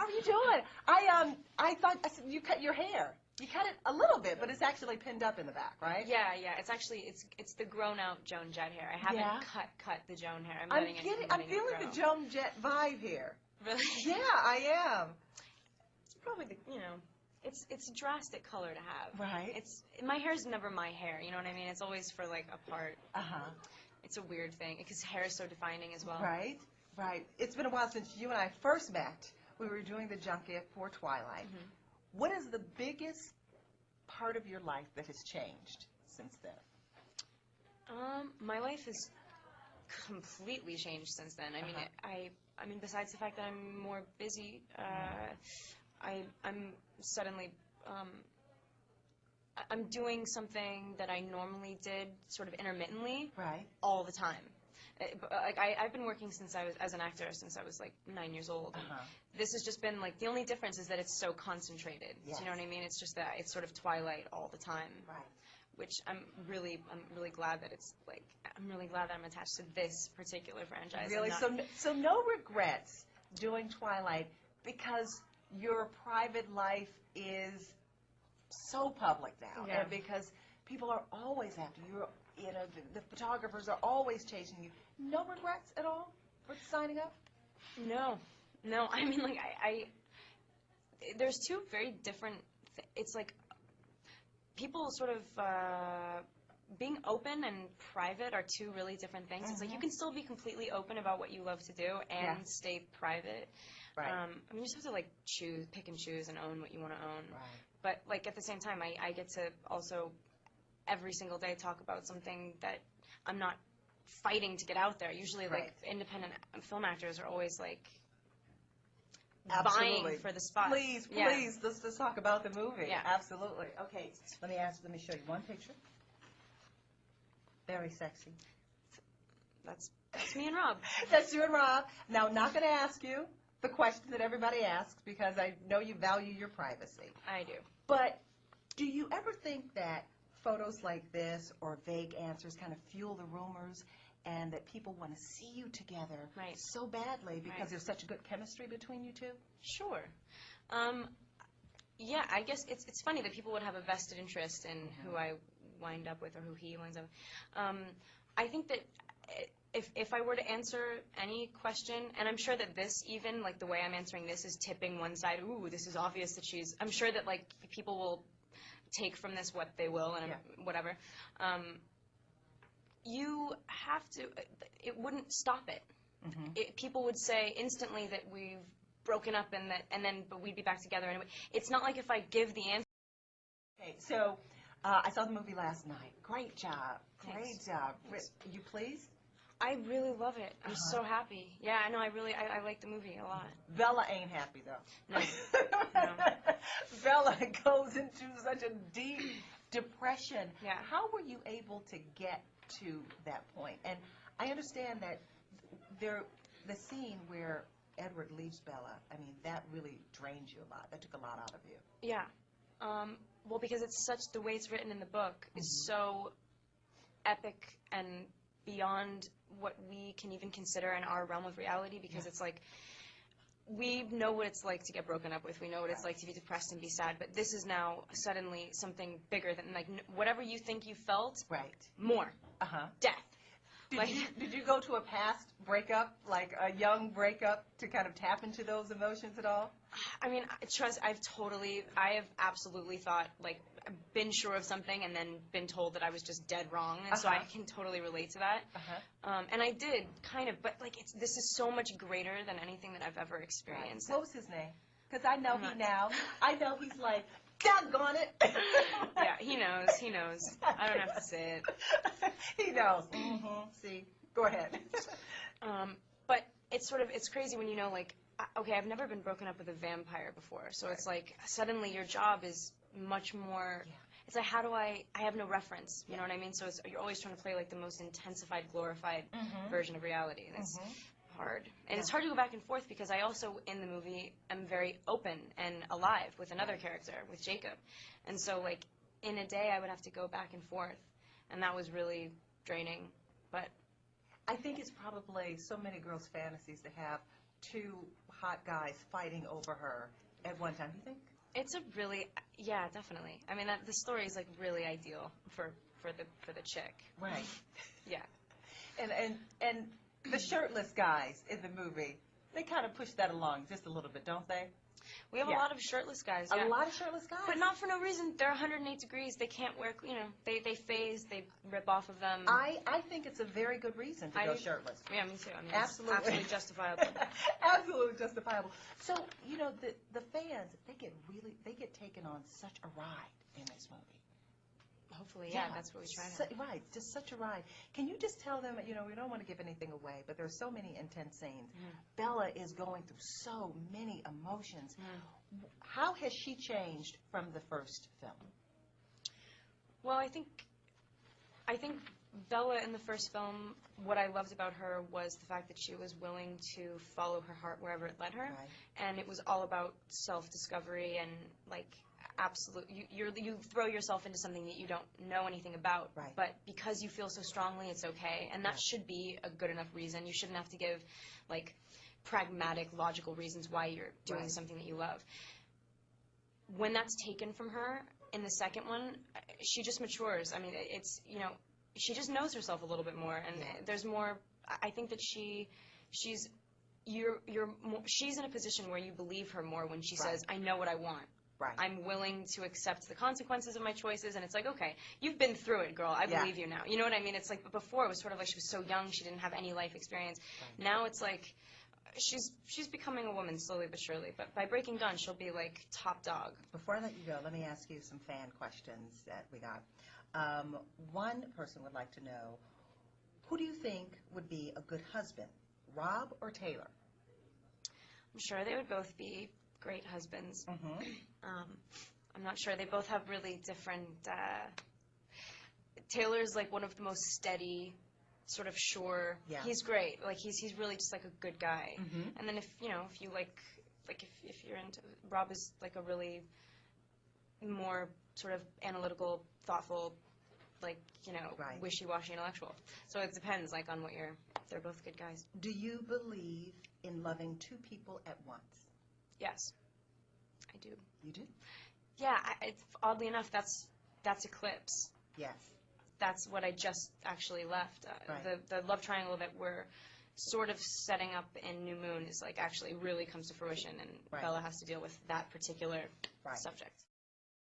How are you doing? I said you cut your hair. You cut it a little bit, but it's actually pinned up in the back, right? Yeah. It's actually it's the grown out Joan Jett hair. I haven't cut the Joan hair. I'm feeling the Joan Jett vibe here. Really? Yeah, I am. It's probably it's a drastic color to have. Right. My hair's never my hair. You know what I mean? It's always for like a part. It's a weird thing because hair is so defining as well. Right. It's been a while since you and I first met. We were doing the junket for Twilight. What is the biggest part of your life that has changed since then? My life has completely changed since then. I mean, besides the fact that I'm more busy, I'm suddenly I'm doing something that I normally did sort of intermittently, all the time. Like I've been working since I was as an actor since I was like 9 years old. This has just been like the only difference is that it's so concentrated. Yes. Do you know what I mean? It's just that it's sort of Twilight all the time. Which I'm really glad that it's like I'm really glad that I'm attached to this particular franchise. Really, so no regrets doing Twilight because your private life is so public now, and because people are always after you. You know, the photographers are always chasing you. No regrets at all for signing up? No. I mean, like, there's two very different, it's like, people sort of, being open and private are two really different things. It's like, you can still be completely open about what you love to do and stay private. I mean, you just have to, like, pick and choose and own what you want to own. But, like, at the same time, I get to also every single day talk about something that I'm not fighting to get out there. Usually, like, independent film actors are always, like, vying for the spot. Please, let's talk about the movie. Absolutely. Okay, let me show you one picture. Very sexy. That's me and Rob. That's you and Rob. Now, I'm not going to ask you the question that everybody asks because I know you value your privacy. I do. But do you ever think that photos like this or vague answers kind of fuel the rumors and that people want to see you together so badly because there's such a good chemistry between you two? Sure. Yeah, I guess it's funny that people would have a vested interest in who I wind up with or who he winds up with. I think that if I were to answer any question, and I'm sure that this even, like the way I'm answering this is tipping one side, ooh, this is obvious that I'm sure that like people will take from this what they will and whatever. You have to, it wouldn't stop it. People would say instantly that we've broken up but we'd be back together anyway. It's not like if I give the answer. Okay, so I saw the movie last night. Great job. Thanks. Great job. Thanks. You pleased? I really love it. I'm so happy. Yeah, I know. I like the movie a lot. Bella ain't happy though. No. Bella goes into such a deep depression. Yeah. How were you able to get to that point? And I understand that the scene where Edward leaves Bella, I mean, that really drained you a lot. That took a lot out of you. Yeah. Well, because the way it's written in the book is so epic and beyond what we can even consider in our realm of reality, because it's like we know what it's like to get broken up with. We know what it's like to be depressed and be sad, but this is now suddenly something bigger than like whatever you think you felt. More. Death. Did you go to a past breakup, like a young breakup, to kind of tap into those emotions at all? I mean, I have absolutely thought, like, been sure of something and then been told that I was just dead wrong, and so I can totally relate to that. And I did, kind of, but, like, this is so much greater than anything that I've ever experienced. What was his name? Because I know I know he's like, doggone it. Yeah, he knows. I don't have to say it. He knows. See, go ahead. But it's crazy when you know, like, okay, I've never been broken up with a vampire before, so it's like suddenly your job is much more. It's like, how do I have no reference, you know what I mean? So you're always trying to play like the most intensified, glorified version of reality. And it's hard. And it's hard to go back and forth because I also, in the movie, am very open and alive with another character, with Jacob. And so, like, in a day, I would have to go back and forth, and that was really draining. But I think it's probably so many girls' fantasies to have two hot guys fighting over her at one time. Do you think? It's a really, yeah, definitely. I mean, the story is like really ideal for the chick. Right. Yeah. And the shirtless guys in the movie, they kind of push that along just a little bit, don't they? We have a lot of shirtless guys. A lot of shirtless guys. But not for no reason. They're 108 degrees. They can't wear, they phase, they rip off of them. I think it's a very good reason to go shirtless. Yeah, me too. I mean, absolutely. It's absolutely justifiable. Absolutely justifiable. So, the fans, they get taken on such a ride in this movie. Hopefully, yeah, that's what we try to. Right, just such a ride. Can you just tell them, we don't want to give anything away, but there's so many intense scenes. Bella is going through so many emotions. How has she changed from the first film? Well, I think Bella in the first film, what I loved about her was the fact that she was willing to follow her heart wherever it led her. Right. And it was all about self-discovery and, like, you throw yourself into something that you don't know anything about, right. But because you feel so strongly, it's okay, and that should be a good enough reason. You shouldn't have to give, like, pragmatic, logical reasons why you're doing something that you love. When that's taken from her in the second one, she just matures. I mean, it's, she just knows herself a little bit more, and there's more. I think that she's in a position where you believe her more when she says, "I know what I want." Right. I'm willing to accept the consequences of my choices, and it's like, okay, you've been through it, girl. I believe you now. You know what I mean? It's like, before it was sort of like she was so young, she didn't have any life experience. Right. Now it's like she's becoming a woman slowly but surely. But by Breaking Dawn, she'll be like top dog. Before I let you go, let me ask you some fan questions that we got. One person would like to know, who do you think would be a good husband, Rob or Taylor? I'm sure they would both be great husbands. Mm-hmm. I'm not sure. They both have really different. Taylor's like one of the most steady, sort of sure. Yeah. He's great. Like he's really just like a good guy. Mm-hmm. And then if you like if you're into, Rob is like a really more sort of analytical, thoughtful, like wishy-washy intellectual. So it depends like on what you're. They're both good guys. Do you believe in loving two people at once? Yes, I do. You do? Yeah, oddly enough, that's Eclipse. Yes. That's what I just actually left. Right. The love triangle that we're sort of setting up in New Moon is like actually really comes to fruition, and Bella has to deal with that particular subject.